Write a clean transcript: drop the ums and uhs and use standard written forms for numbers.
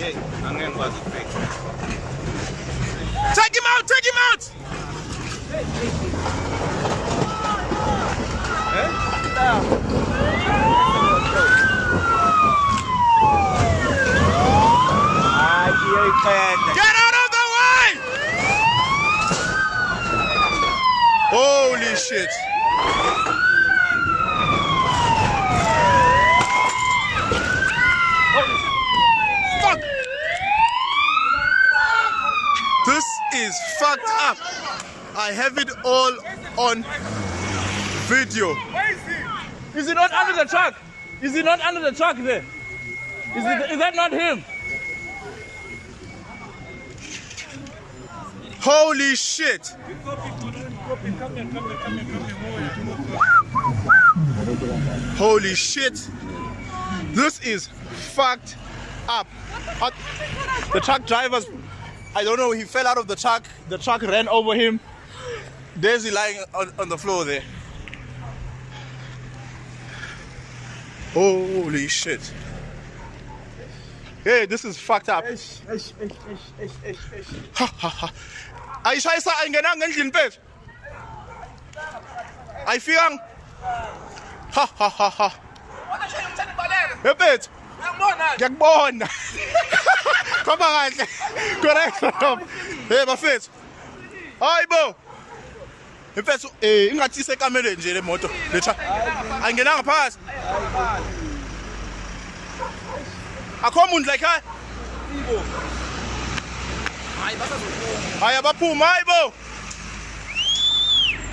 Take him out! Take him out! Get out of the way! Holy shit! Fuck! This is fucked up. I have it all on video. Is he not under the truck? Is he not under the truck there? Is that not him? Holy shit! Holy shit! This is fucked up. The truck drivers, I don't know, he fell out of the truck ran over him. There's he lying on the floor there. Holy shit. Hey, this is fucked up. Ayishayisa ayingenanga endlini mfethu. Ayifikanga. Ha ha ha ha. Hey mfethu. Ngiyakubona. Khamba kahle. Correct. Hey bafethu. Hayibo. Mfethu ingathi isekamelweni nje le moto. Letha. Ayingenanga phakathi. Akho umuntu la ekhaya? Hayi baphuma hayibo.